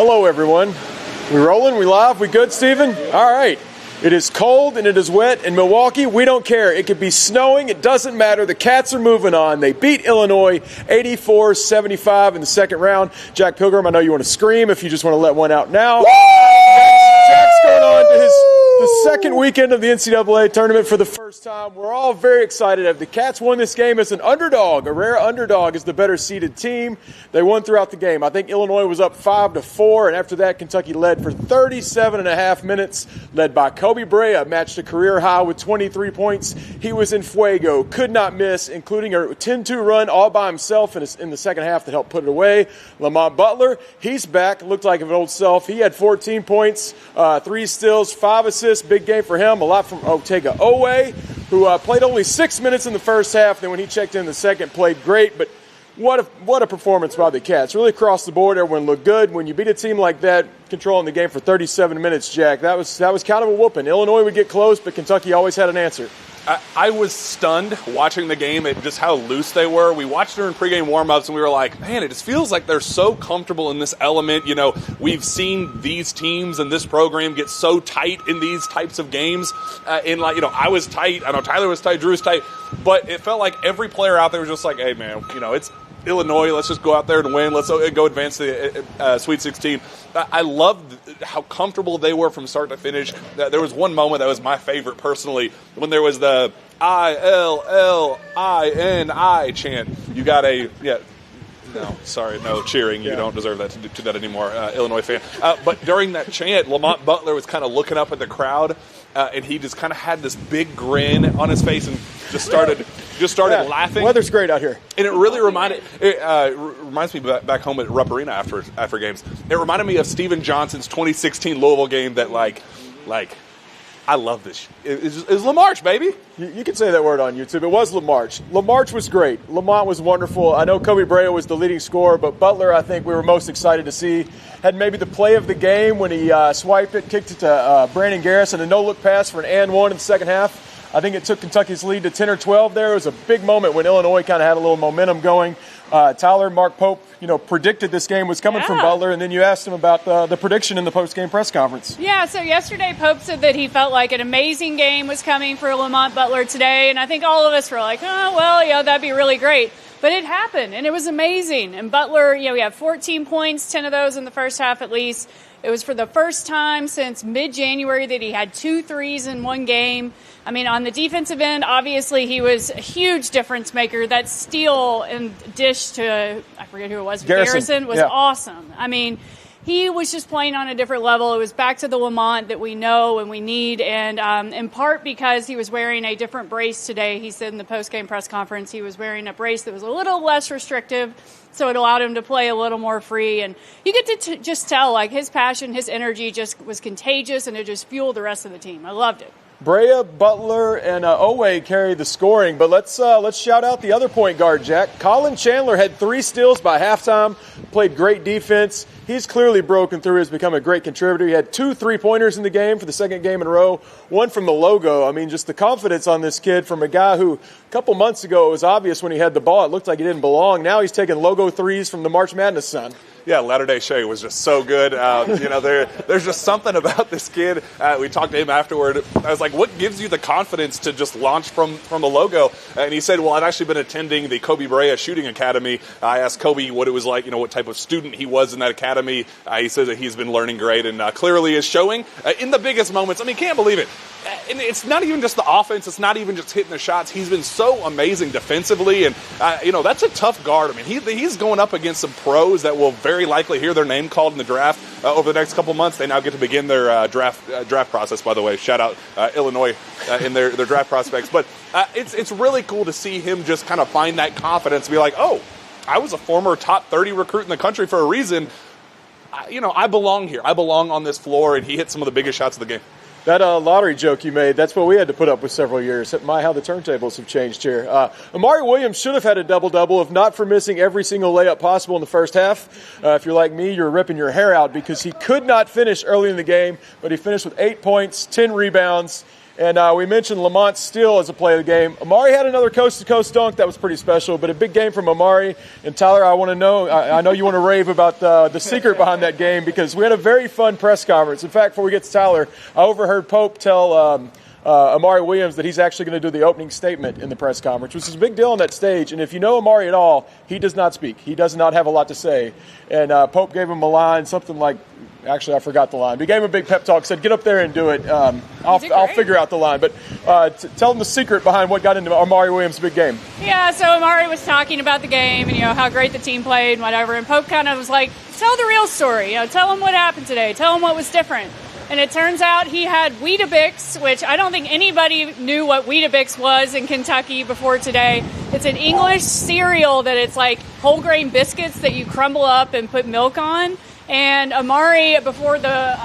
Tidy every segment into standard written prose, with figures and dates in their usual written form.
Hello, everyone. We rolling? We live? We good, Steven? All right. It is cold and it is wet in Milwaukee. We don't care. It could be snowing. It doesn't matter. The Cats are moving on. They beat Illinois 84-75 in the second round. Jack Pilgrim, I know you want to scream if you just want to let one out now. Jack's going on to the second weekend of the NCAA Tournament for the first time. We're all very excited. If the Cats won this game as an underdog, a rare underdog, as the better seeded team, they won throughout the game. I think Illinois was up 5-4, and after that, Kentucky led for 37 and a half minutes, led by Kobe Brea, matched a career high with 23 points. He was in fuego, could not miss, including a 10-2 run all by himself in the second half that helped put it away. Lamont Butler, he's back, looked like an old self. He had 14 points, 3 steals, 5 assists, big game for him. A lot from Otega Owe, who played only 6 minutes in the first half. Then when he checked in the second, played great. But what a performance by the Cats. Really across the board, everyone looked good. When you beat a team like that, controlling the game for 37 minutes, Jack, that was kind of a whooping. Illinois would get close, but Kentucky always had an answer. I was stunned watching the game at just how loose they were. We watched during pregame warm-ups, and we were like, man, it just feels like they're so comfortable in this element. You know, we've seen these teams and this program get so tight in these types of games. I was tight. I know Tyler was tight, Drew was tight. But it felt like every player out there was just like, hey, man, it's Illinois. Let's just go out there and win. Let's go advance to the Sweet 16. I loved how comfortable they were from start to finish. There was one moment that was my favorite personally when there was the ILLINI chant. You got no cheering. You don't deserve that to do that anymore, Illinois fan. But during that chant, Lamont Butler was kind of looking up at the crowd, and he just kind of had this big grin on his face and just started laughing. Weather's great out here. And it really reminds me back home at Rupp Arena after games. It reminded me of Steven Johnson's 2016 Louisville game that, like I love this. It's LaMarche, baby. You can say that word on YouTube. It was LaMarche. LaMarche was great. Lamont was wonderful. I know Kobe Brea was the leading scorer, but Butler, I think we were most excited to see. Had maybe the play of the game when he swiped it, kicked it to Brandon Garrison, a no-look pass for an and one in the second half. I think it took Kentucky's lead to 10 or 12 there. It was a big moment when Illinois kind of had a little momentum going. Tyler, Mark Pope, predicted this game was coming from Butler, and then you asked him about the prediction in the post-game press conference. Yeah, so yesterday Pope said that he felt like an amazing game was coming for Lamont Butler today, and I think all of us were like, that'd be really great. But it happened, and it was amazing. And Butler, he had 14 points, 10 of those in the first half at least. It was for the first time since mid-January that he had 2 threes in one game. I mean, on the defensive end, obviously he was a huge difference maker. That steal and dish to, I forget who it was, Garrison was awesome. I mean, he was just playing on a different level. It was back to the Lamont that we know and we need, and in part because he was wearing a different brace today. He said in the post-game press conference he was wearing a brace that was a little less restrictive, so it allowed him to play a little more free. And you get to just tell, like, his passion, his energy just was contagious, and it just fueled the rest of the team. I loved it. Brea, Butler, and Owe carry the scoring, but let's shout out the other point guard, Jack. Colin Chandler had 3 steals by halftime, played great defense. He's clearly broken through. He's become a great contributor. He had 2 3-pointers in the game for the second game in a row, one from the logo. I mean, just the confidence on this kid from a guy who a couple months ago it was obvious when he had the ball. It looked like he didn't belong. Now he's taking logo threes from the March Madness sun. Yeah, Latter-day Shea was just so good. There's just something about this kid. We talked to him afterward. I was like, what gives you the confidence to just launch from the logo? And he said, well, I've actually been attending the Kobe Brea Shooting Academy. I asked Kobe what it was like, what type of student he was in that academy. He says that he's been learning great and clearly is showing in the biggest moments. I mean, can't believe it. And it's not even just the offense. It's not even just hitting the shots. He's been so amazing defensively. And, that's a tough guard. I mean, he's going up against some pros that will very likely hear their name called in the draft over the next couple months. They now get to begin their draft process, by the way. Shout out Illinois in their draft prospects. But it's really cool to see him just kind of find that confidence and be like, oh, I was a former top 30 recruit in the country for a reason. I belong here. I belong on this floor, and he hit some of the biggest shots of the game. That lottery joke you made, that's what we had to put up with several years. My, how the turntables have changed here. Amari Williams should have had a double-double if not for missing every single layup possible in the first half. If you're like me, you're ripping your hair out because he could not finish early in the game, but he finished with 8 points, 10 rebounds, And we mentioned Lamont's steal as a play of the game. Amari had another coast-to-coast dunk that was pretty special, but a big game from Amari. And Tyler, I want to know, I know you want to rave about the secret behind that game, because we had a very fun press conference. In fact, before we get to Tyler, I overheard Pope tell Amari Williams that he's actually going to do the opening statement in the press conference, which is a big deal on that stage. And if you know Amari at all, he does not speak. He does not have a lot to say. And Pope gave him a line, something like, actually, I forgot the line. But he gave him a big pep talk, said, get up there and do it. I'll figure out the line. But tell them the secret behind what got into Amari Williams' big game. Yeah, so Amari was talking about the game and, how great the team played and whatever. And Pope kind of was like, tell the real story. Tell them what happened today. Tell them what was different. And it turns out he had Weetabix, which I don't think anybody knew what Weetabix was in Kentucky before today. It's an English cereal that it's like whole grain biscuits that you crumble up and put milk on. And Amari, before the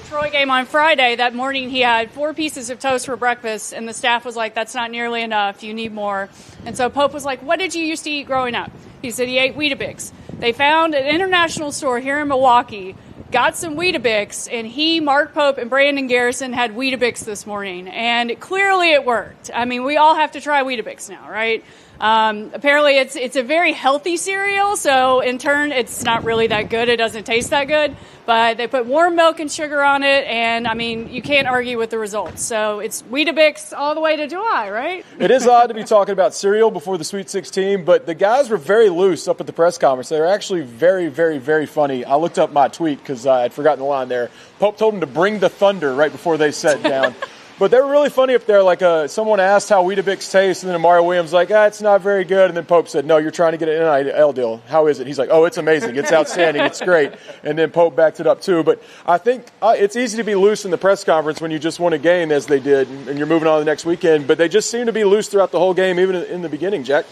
Troy game on Friday, that morning he had 4 pieces of toast for breakfast, and the staff was like, that's not nearly enough, you need more. And so Pope was like, what did you used to eat growing up? He said he ate Weetabix. They found an international store here in Milwaukee, got some Weetabix, and he, Mark Pope, and Brandon Garrison had Weetabix this morning, and clearly it worked. I mean, we all have to try Weetabix now, right? Apparently it's a very healthy cereal, so in turn it's not really that good. It doesn't taste that good, but they put warm milk and sugar on it, and I mean, you can't argue with the results. So it's Weetabix all the way to July, right? It is odd to be talking about cereal before the Sweet 16, but the guys were very loose up at the press conference. They were actually very, very, very funny. I looked up my tweet because I had forgotten the line there. Pope told them to bring the thunder right before they sat down. But they were really funny up there. Like someone asked how Weetabix tastes, and then Amari Williams like, it's not very good. And then Pope said, no, you're trying to get an NIL deal. How is it? He's like, oh, it's amazing. It's outstanding. It's great. And then Pope backed it up too. But I think it's easy to be loose in the press conference when you just won a game, as they did, and you're moving on to the next weekend. But they just seem to be loose throughout the whole game, even in the beginning, Jack.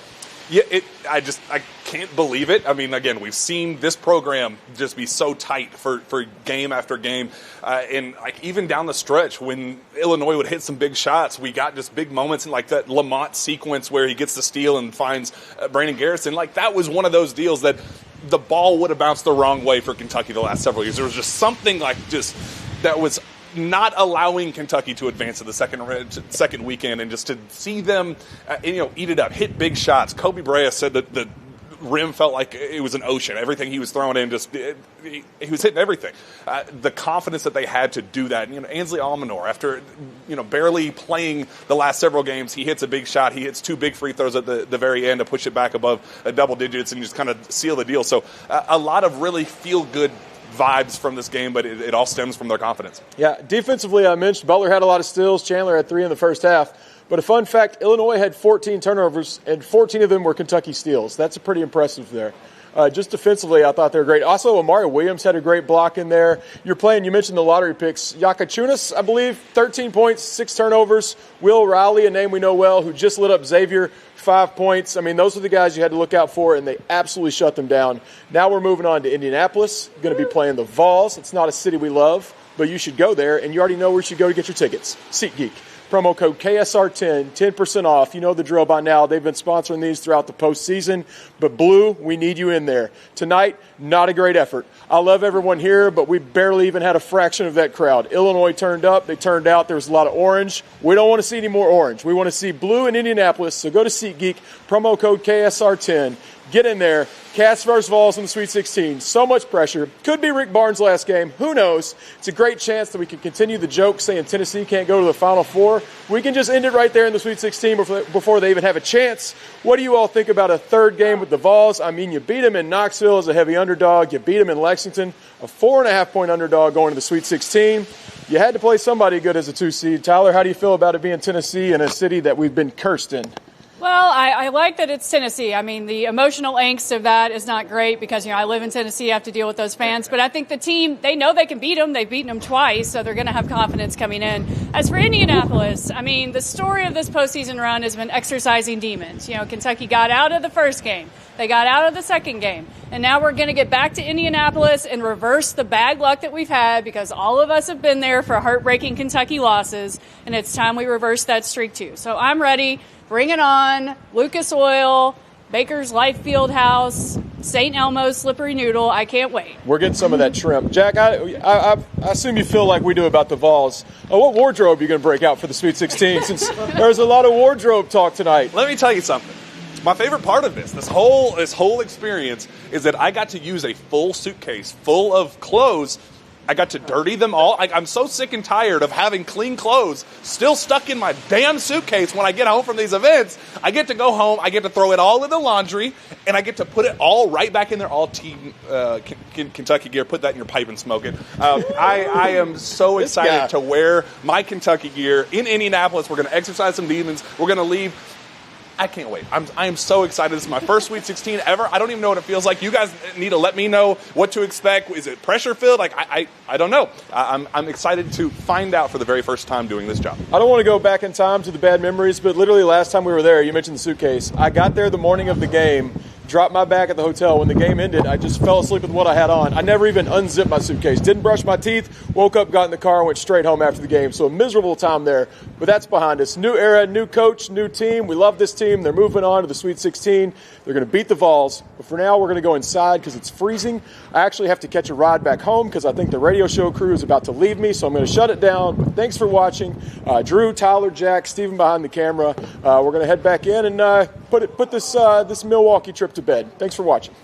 Yeah, I can't believe it. I mean, again, we've seen this program just be so tight for game after game. And like even down the stretch when Illinois would hit some big shots, we got just big moments in like that Lamont sequence where he gets the steal and finds Brandon Garrison. Like that was one of those deals that the ball would have bounced the wrong way for Kentucky the last several years. There was just something like just that was not allowing Kentucky to advance to the second weekend, and just to see them, eat it up, hit big shots. Kobe Bryant said that the rim felt like it was an ocean. Everything he was throwing in, he was hitting everything. The confidence that they had to do that. Ansley Almanor, after barely playing the last several games, he hits a big shot. He hits 2 big free throws at the very end to push it back above double digits and just kind of seal the deal. So a lot of really feel good vibes from this game, but it all stems from their confidence. Yeah, defensively, I mentioned Butler had a lot of steals. Chandler had 3 in the first half. But a fun fact, Illinois had 14 turnovers, and 14 of them were Kentucky steals. That's pretty impressive there. Just defensively, I thought they were great. Also, Amari Williams had a great block in there. You mentioned the lottery picks. Yakachunas, I believe, 13 points, 6 turnovers. Will Riley, a name we know well, who just lit up Xavier, 5 points. I mean, those are the guys you had to look out for, and they absolutely shut them down. Now we're moving on to Indianapolis. Going to be playing the Vols. It's not a city we love, but you should go there, and you already know where you should go to get your tickets. SeatGeek. Promo code KSR10, 10% off. You know the drill by now. They've been sponsoring these throughout the postseason. But Blue, we need you in there. Tonight, not a great effort. I love everyone here, but we barely even had a fraction of that crowd. Illinois turned up. They turned out. There was a lot of orange. We don't want to see any more orange. We want to see blue in Indianapolis. So go to SeatGeek, promo code KSR10. Get in there. Cats versus Vols in the Sweet 16. So much pressure. Could be Rick Barnes' last game. Who knows? It's a great chance that we can continue the joke saying Tennessee can't go to the Final Four. We can just end it right there in the Sweet 16 before they even have a chance. What do you all think about a third game with the Vols? I mean, you beat them in Knoxville as a heavy underdog. You beat them in Lexington, a 4.5-point underdog going to the Sweet 16. You had to play somebody good as a 2 seed. Tyler, how do you feel about it being Tennessee in a city that we've been cursed in? Well, I like that it's Tennessee. I mean, the emotional angst of that is not great because, I live in Tennessee. I have to deal with those fans. But I think the team, they know they can beat them. They've beaten them twice, so they're going to have confidence coming in. As for Indianapolis, I mean, the story of this postseason run has been exercising demons. Kentucky got out of the first game. They got out of the second game. And now we're going to get back to Indianapolis and reverse the bad luck that we've had because all of us have been there for heartbreaking Kentucky losses, and it's time we reverse that streak too. So I'm ready. Bring it on. Lucas Oil. Baker's Life Fieldhouse, St. Elmo's Slippery Noodle. I can't wait. We're getting some of that shrimp. Jack, I assume you feel like we do about the Vols. What wardrobe are you going to break out for the Sweet 16, since there's a lot of wardrobe talk tonight? Let me tell you something. My favorite part of this whole experience is that I got to use a full suitcase full of clothes. I got to dirty them all. I'm so sick and tired of having clean clothes still stuck in my damn suitcase when I get home from these events. I get to go home, I get to throw it all in the laundry, and I get to put it all right back in there, all Team Kentucky gear. Put that in your pipe and smoke it. I am so excited to wear my Kentucky gear in Indianapolis. We're going to exercise some demons. We're going to leave. I can't wait. I am so excited. This is my first Sweet 16 ever. I don't even know what it feels like. You guys need to let me know what to expect. Is it pressure filled? I don't know. I'm excited to find out for the very first time doing this job. I don't want to go back in time to the bad memories, but literally last time we were there, you mentioned the suitcase. I got there the morning of the game, dropped my bag at the hotel. When the game ended, I just fell asleep with what I had on. I never even unzipped my suitcase. Didn't brush my teeth, woke up, got in the car, and went straight home after the game. So a miserable time there, but that's behind us. New era, new coach, new team. We love this team. They're moving on to the Sweet 16. They're going to beat the Vols. But for now, we're going to go inside because it's freezing. I actually have to catch a ride back home because I think the radio show crew is about to leave me, so I'm going to shut it down. But thanks for watching. Drew, Tyler, Jack, Stephen behind the camera. We're going to head back in and put this Milwaukee trip to bed. Thanks for watching.